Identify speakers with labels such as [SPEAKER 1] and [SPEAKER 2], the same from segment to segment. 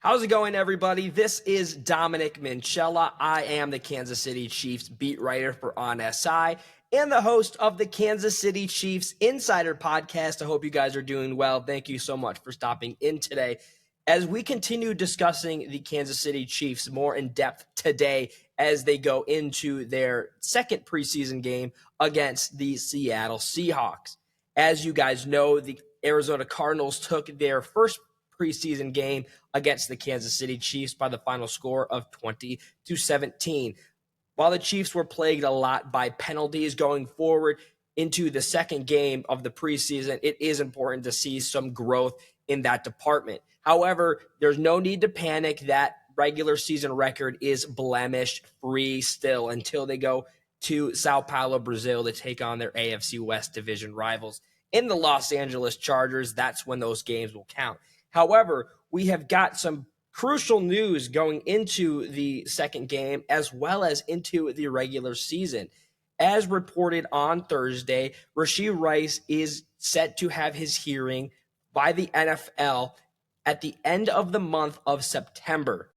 [SPEAKER 1] How's it going, everybody? This is Dominic Minchella. I am the Kansas City Chiefs beat writer for On SI and the host of the Kansas City Chiefs Insider Podcast. I hope you guys are doing well. Thank you so much for stopping in today as we continue discussing the Kansas City Chiefs more in depth today as they go into their second preseason game against the Seattle Seahawks. As you guys know, the Arizona Cardinals took their first preseason game against the Kansas City Chiefs by the final score of 20-17. While the Chiefs were plagued a lot by penalties going forward into the second game of the preseason, it is important to see some growth in that department. However, there's no need to panic. That regular season record is blemish free still until they go to Sao Paulo, Brazil to take on their AFC West division rivals in the Los Angeles Chargers. That's when those games will count. However, we have got some crucial news going into the second game as well as into the regular season. As reported on Thursday, Rashee Rice is set to have his hearing by the NFL at the end of the month of September,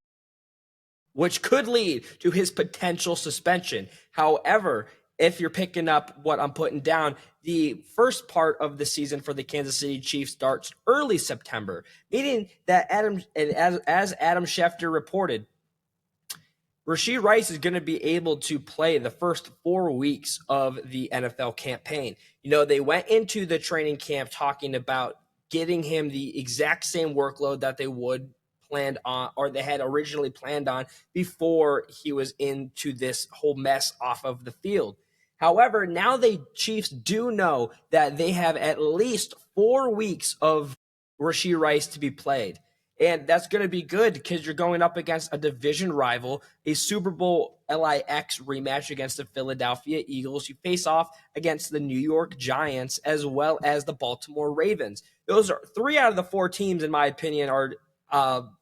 [SPEAKER 1] which could lead to his potential suspension. However, if you're picking up what I'm putting down, the first part of the season for the Kansas City Chiefs starts early September, meaning that as Adam Schefter reported, Rashee Rice is going to be able to play the first 4 weeks of the NFL campaign. You know, they went into the training camp talking about getting him the exact same workload that they would planned on, or they had originally planned on before he was into this whole mess off of the field. However, now the Chiefs do know that they have at least 4 weeks of Rashee Rice to be played. And that's going to be good because you're going up against a division rival, a Super Bowl LIX rematch against the Philadelphia Eagles. You face off against the New York Giants as well as the Baltimore Ravens. Those are 3 out of the 4 teams, in my opinion, are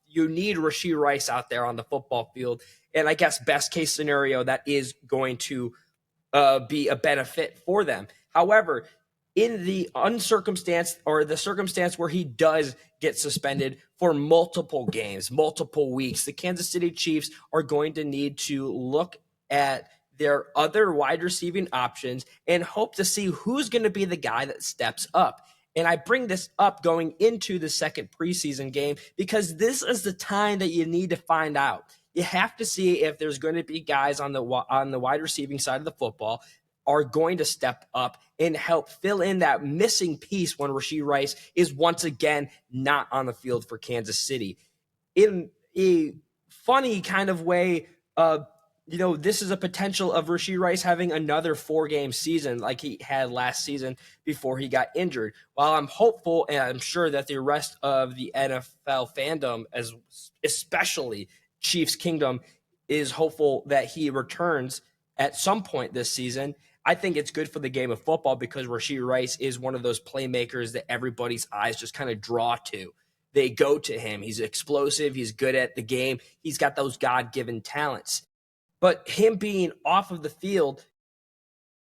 [SPEAKER 1] you need Rashee Rice out there on the football field. And I guess best case scenario, that is going to be a benefit for them. However, in the uncircumstance or the circumstance where he does get suspended for multiple games, multiple weeks, the Kansas City Chiefs are going to need to look at their other wide receiving options and hope to see who's going to be the guy that steps up. And I bring this up going into the second preseason game because this is the time that you need to find out. You have to see if there's going to be guys on the wide receiving side of the football are going to step up and help fill in that missing piece when Rashee Rice is once again not on the field for Kansas City. In a funny kind of way, this is a potential of Rashee Rice having another 4-game season like he had last season before he got injured. While I'm hopeful, and I'm sure that the rest of the NFL fandom, especially Chiefs Kingdom, is hopeful that he returns at some point this season, I think it's good for the game of football because Rashee Rice is one of those playmakers that everybody's eyes just kind of draw to. They go to him. He's explosive. He's good at the game. He's got those God-given talents. But him being off of the field,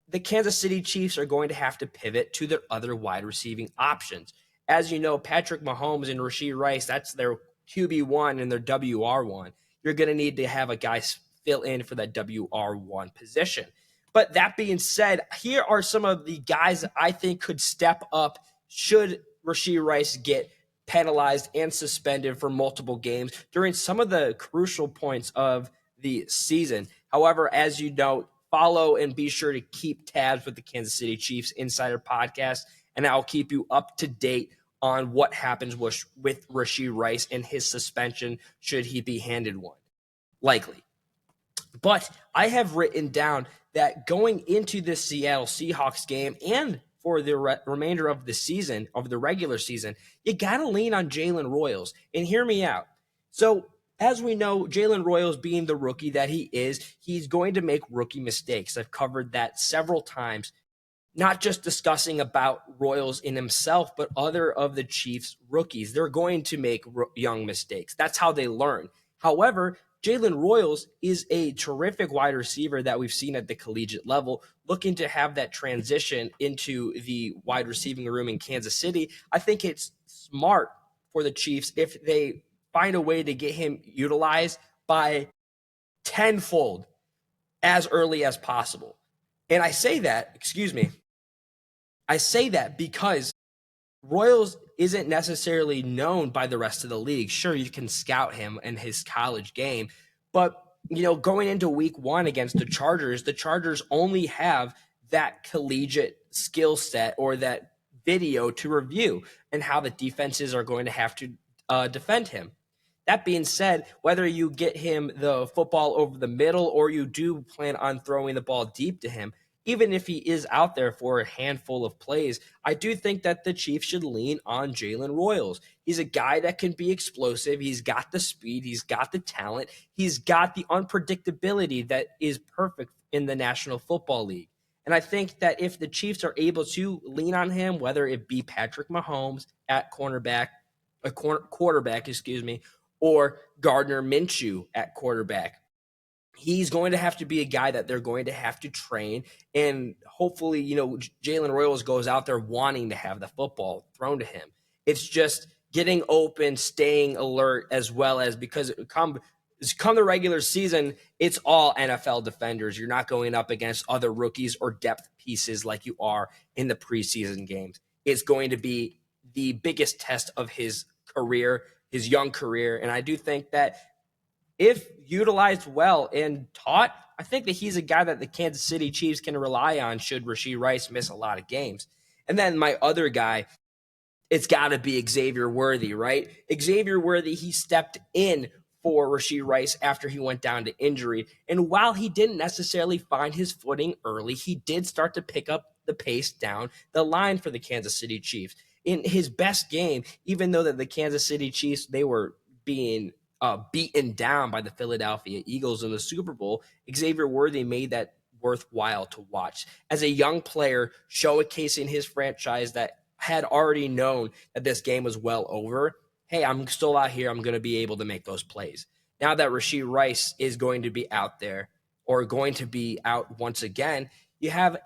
[SPEAKER 1] the Kansas City Chiefs are going to have to pivot to their other wide receiving options. As you know, Patrick Mahomes and Rashee Rice, that's their QB1 and their WR1. You're going to need to have a guy fill in for that WR1 position. But that being said, here are some of the guys that I think could step up should Rashee Rice get penalized and suspended for multiple games during some of the crucial points of the season. However, as you know, follow and be sure to keep tabs with the Kansas City Chiefs Insider Podcast, and I'll keep you up to date on what happens with Rashee Rice and his suspension should he be handed one. Likely. But I have written down that going into this Seattle Seahawks game and for the remainder of the season, of the regular season, you got to lean on Jalen Royals. And hear me out. So, as we know, Jalen Royals being the rookie that he is, he's going to make rookie mistakes. I've covered that several times, not just discussing about Royals in himself, but other of the Chiefs' rookies. They're going to make young mistakes. That's how they learn. However, Jalen Royals is a terrific wide receiver that we've seen at the collegiate level, looking to have that transition into the wide receiving room in Kansas City. I think it's smart for the Chiefs if they find a way to get him utilized by tenfold as early as possible. And I say that because Royals isn't necessarily known by the rest of the league. Sure, you can scout him in his college game, but going into week 1 against the Chargers only have that collegiate skill set or that video to review and how the defenses are going to have to defend him. That being said, whether you get him the football over the middle or you do plan on throwing the ball deep to him, even if he is out there for a handful of plays, I do think that the Chiefs should lean on Jalen Royals. He's a guy that can be explosive. He's got the speed. He's got the talent. He's got the unpredictability that is perfect in the National Football League. And I think that if the Chiefs are able to lean on him, whether it be Patrick Mahomes at quarterback, or Gardner Minshew at quarterback, he's going to have to be a guy that they're going to have to train. And hopefully, Jalen Royals goes out there wanting to have the football thrown to him. It's just getting open, staying alert, as well as because come the regular season, it's all NFL defenders. You're not going up against other rookies or depth pieces like you are in the preseason games. It's going to be the biggest test of his career, his young career. And I do think that if utilized well and taught, I think that he's a guy that the Kansas City Chiefs can rely on should Rashee Rice miss a lot of games. And then my other guy, it's got to be Xavier Worthy, right? Xavier Worthy, he stepped in for Rashee Rice after he went down to injury. And while he didn't necessarily find his footing early, he did start to pick up the pace down the line for the Kansas City Chiefs. In his best game, even though that the Kansas City Chiefs, they were being beaten down by the Philadelphia Eagles in the Super Bowl, Xavier Worthy made that worthwhile to watch. As a young player, showcasing his franchise that had already known that this game was well over, hey, I'm still out here. I'm going to be able to make those plays. Now that Rashee Rice is going to be out there or going to be out once again, you have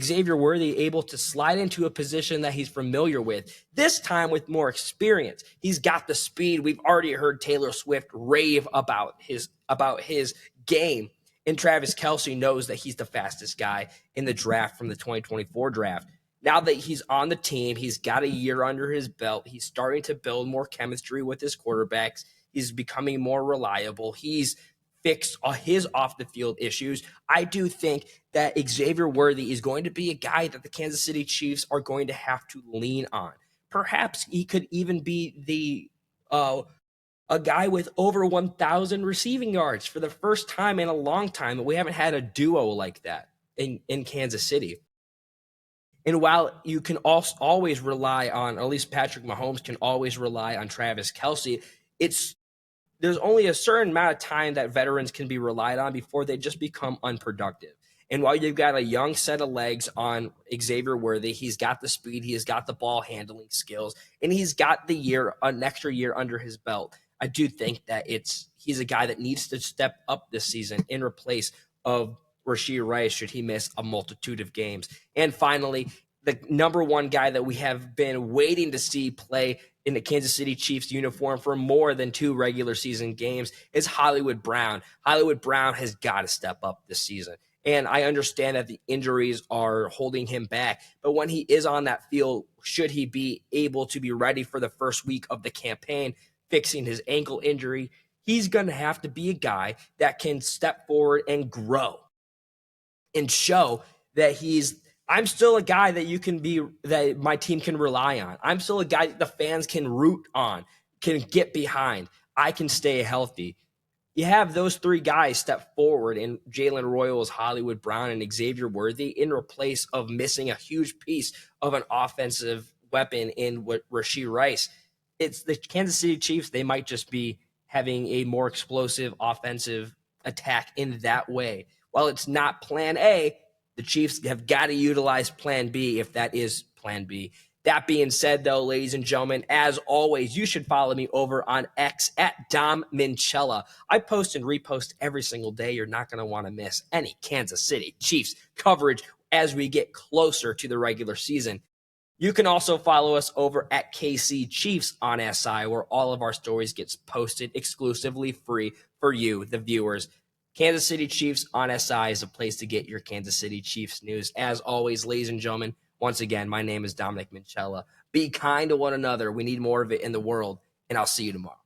[SPEAKER 1] Xavier Worthy able to slide into a position that he's familiar with, this time with more experience. He's got the speed. We've already heard Taylor Swift rave about his game, and Travis Kelce knows that he's the fastest guy in the draft from the 2024 draft. Now that he's on the team, he's got a year under his belt. He's starting to build more chemistry with his quarterbacks. He's becoming more reliable. He's fixed his off-the-field issues. I do think that Xavier Worthy is going to be a guy that the Kansas City Chiefs are going to have to lean on. Perhaps he could even be a guy with over 1,000 receiving yards for the first time in a long time. We haven't had a duo like that in Kansas City. And while you can always rely on, or at least Patrick Mahomes can always rely on Travis Kelce, there's only a certain amount of time that veterans can be relied on before they just become unproductive. And while you've got a young set of legs on Xavier Worthy, he's got the speed, he has got the ball handling skills, and he's got an extra year under his belt. I do think that he's a guy that needs to step up this season in replace of Rashee Rice should he miss a multitude of games. And finally, the number one guy that we have been waiting to see play in the Kansas City Chiefs uniform for more than 2 regular season games is Hollywood Brown. Hollywood Brown has got to step up this season. And I understand that the injuries are holding him back, but when he is on that field, should he be able to be ready for the first week of the campaign, fixing his ankle injury, he's going to have to be a guy that can step forward and grow and show that I'm still a guy that my team can rely on. I'm still a guy that the fans can root on, can get behind. I can stay healthy. You have those 3 guys step forward in Jalen Royals, Hollywood Brown, and Xavier Worthy in replace of missing a huge piece of an offensive weapon in Rashee Rice. It's the Kansas City Chiefs. They might just be having a more explosive offensive attack in that way. While it's not plan A, the Chiefs have got to utilize plan B if that is plan B. That being said, though, ladies and gentlemen, as always, you should follow me over on X at Dom Minchella. I post and repost every single day. You're not going to want to miss any Kansas City Chiefs coverage as we get closer to the regular season. You can also follow us over at KC Chiefs on SI, where all of our stories gets posted exclusively free for you, the viewers. Kansas City Chiefs on SI is a place to get your Kansas City Chiefs news. As always, ladies and gentlemen, once again, my name is Dominic Minchella. Be kind to one another. We need more of it in the world, and I'll see you tomorrow.